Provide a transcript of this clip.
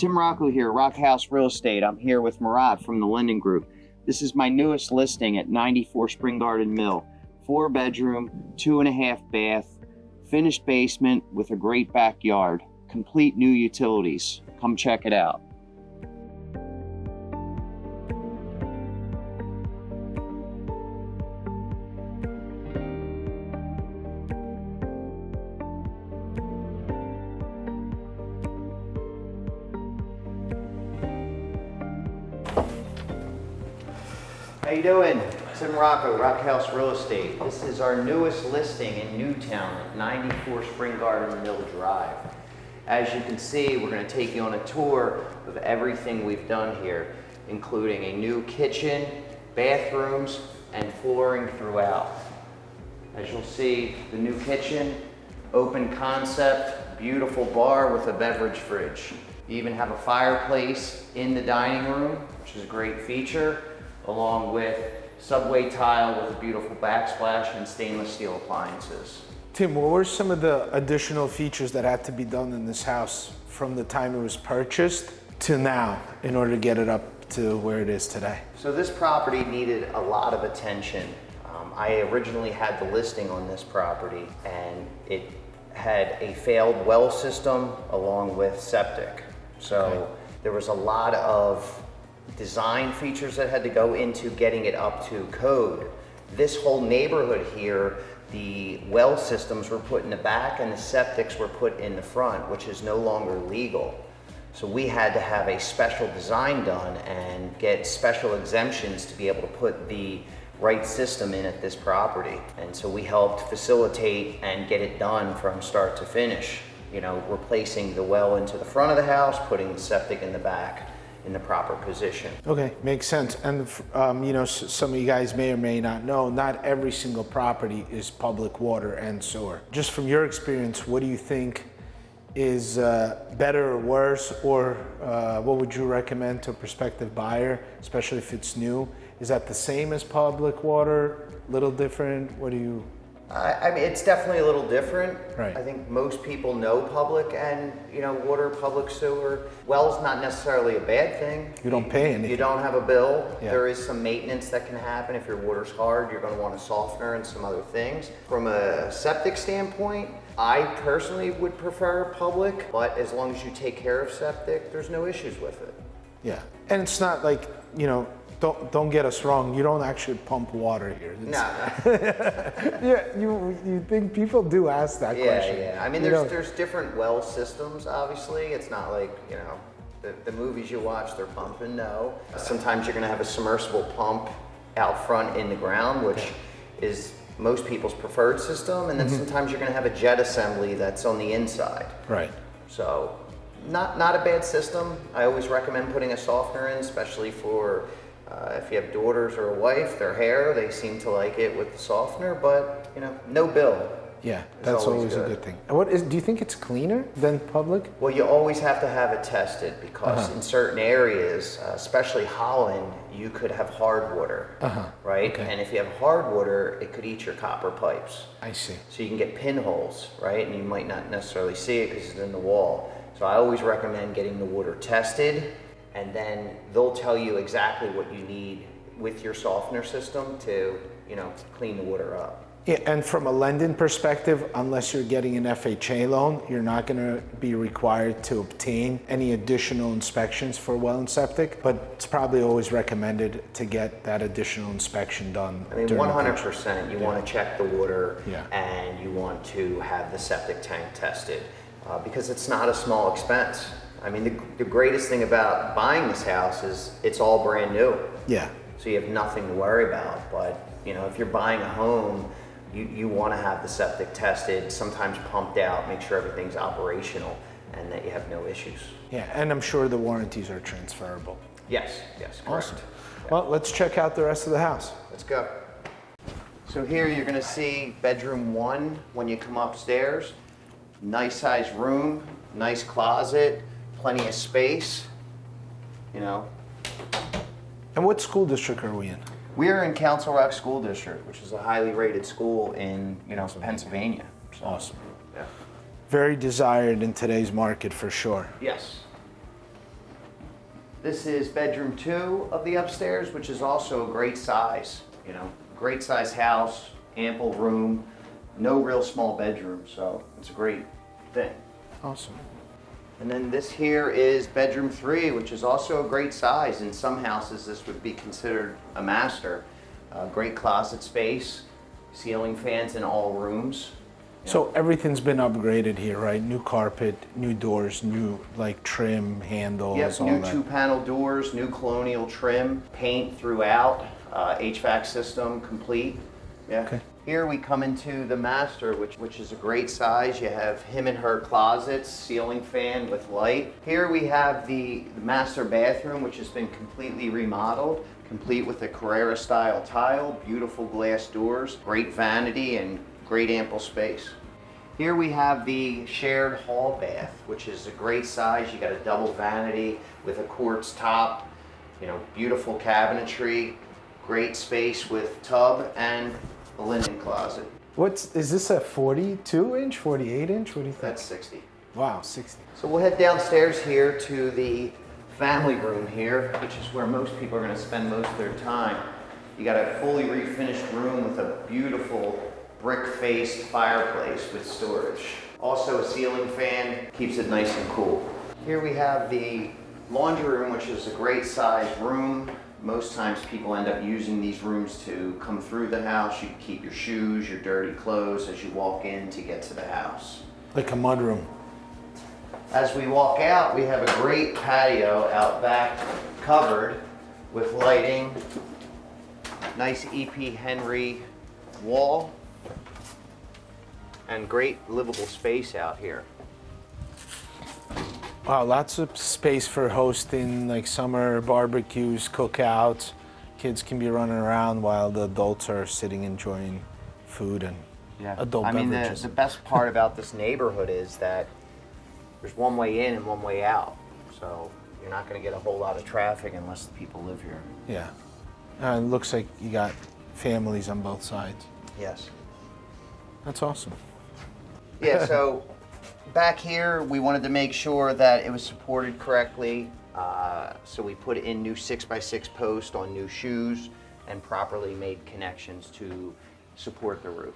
Tim Rocco here, Rock House Real Estate. I'm here with Murad from the Linden Group. This is my newest listing at 94 Spring Garden Mill. 4-bedroom, 2.5 bath, finished basement with a great backyard, complete new utilities. Come check it out. How you doing? Tim Rocco, Rock House Real Estate. This is our newest listing in Newtown at 94 Spring Garden Mill Drive. As you can see, we're going to take you on a tour of everything we've done here, including a new kitchen, bathrooms, and flooring throughout. As you'll see, the new kitchen, open concept, beautiful bar with a beverage fridge. You even have a fireplace in the dining room, which is a great feature, along with subway tile with a beautiful backsplash and stainless steel appliances. Tim, what were some of the additional features that had to be done in this house from the time it was purchased to now in order to get it up to where it is today? So this property needed a lot of attention. I originally had the listing on this property and it had a failed well system along with septic. So there was a lot of design features that had to go into getting it up to code. This whole neighborhood here, the well systems were put in the back and the septics were put in the front, which is no longer legal. So we had to have a special design done and get special exemptions to be able to put the right system in at this property. And so we helped facilitate and get it done from start to finish. You know, replacing the well into the front of the house, putting the septic in the back in the proper position. Okay, makes sense. And you know, some of you guys may or may not know, not every single property is public water and sewer. Just from your experience, what do you think is better or worse, or what would you recommend to a prospective buyer, especially if it's new? Is that the same as public water, little different? What do you? I mean, it's definitely a little different. Right. I think most people know public and, you know, water, public sewer. Well's not necessarily a bad thing. You don't pay anything. You don't have a bill. Yeah. There is some maintenance that can happen. If your water's hard, you're going to want a softener and some other things. From a septic standpoint, I personally would prefer public, but as long as you take care of septic, there's no issues with it. Yeah, and it's not like, you know, don't get us wrong, you don't actually pump water here. No. Yeah, you think people do ask that question. Yeah. I mean, there's different well systems, obviously. It's not like, you know, the movies you watch, they're pumping, no. Sometimes you're gonna have a submersible pump out front in the ground, which is most people's preferred system. And then sometimes you're gonna have a jet assembly that's on the inside. Right. So, not a bad system. I always recommend putting a softener in, especially for if you have daughters or a wife, their hair, they seem to like it with the softener, but, you know, no bill. Yeah, that's always a good thing. And do you think it's cleaner than public? Well, you always have to have it tested because in certain areas, especially Holland, you could have hard water, right? Okay. And if you have hard water, it could eat your copper pipes. I see. So you can get pinholes, right? And you might not necessarily see it because it's in the wall. So I always recommend getting the water tested, and then they'll tell you exactly what you need with your softener system to, you know, clean the water up. Yeah, and from a lending perspective, unless you're getting an FHA loan, you're not going to be required to obtain any additional inspections for well and septic, but it's probably always recommended to get that additional inspection done. I mean, 100%, you want to check the water and you want to have the septic tank tested because it's not a small expense. I mean, the greatest thing about buying this house is it's all brand new. Yeah. So you have nothing to worry about. But, you know, if you're buying a home, you want to have the septic tested, sometimes pumped out, make sure everything's operational and that you have no issues. Yeah, and I'm sure the warranties are transferable. Yes, correct. Awesome. Well, let's check out the rest of the house. Let's go. So here you're going to see bedroom 1 when you come upstairs. Nice sized room, nice closet, plenty of space, you know. And what school district are we in? We are in Council Rock School District, which is a highly rated school in, you know, Pennsylvania. So, awesome. Yeah. Very desired in today's market for sure. Yes. This is bedroom 2 of the upstairs, which is also a great size, you know, great size house, ample room, no real small bedroom, so it's a great thing. Awesome. And then this here is bedroom 3, which is also a great size. In some houses, this would be considered a master. Great closet space, ceiling fans in all rooms. So everything's been upgraded here, right? New carpet, new doors, new like trim, handles, Yep, all new that. 2-panel doors, new colonial trim, paint throughout, HVAC system complete. Yeah. Okay. Here we come into the master, which is a great size. You have him and her closets, ceiling fan with light. Here we have the master bathroom, which has been completely remodeled, complete with a Carrera style tile, beautiful glass doors, great vanity, and great ample space. Here we have the shared hall bath, which is a great size. You got a double vanity with a quartz top, you know, beautiful cabinetry, great space with tub and a linen closet. Is this a 42 inch, 48 inch? What do you think? That's 60. Wow, 60. So we'll head downstairs here to the family room here, which is where most people are going to spend most of their time. You got a fully refinished room with a beautiful brick-faced fireplace with storage. Also a ceiling fan, keeps it nice and cool. Here we have the laundry room, which is a great sized room. Most times people end up using these rooms to come through the house. You can keep your shoes, your dirty clothes as you walk in to get to the house. Like a mudroom. As we walk out, we have a great patio out back, covered with lighting, nice E.P. Henry wall, and great livable space out here. Wow, lots of space for hosting like summer barbecues, cookouts. Kids can be running around while the adults are sitting enjoying food and adult beverages. The best part about this neighborhood is that there's one way in and one way out. So you're not going to get a whole lot of traffic unless the people live here. Yeah. It looks like you got families on both sides. Yes. That's awesome. Yeah, so back here, we wanted to make sure that it was supported correctly. So we put in new 6x6 posts on new shoes and properly made connections to support the roof.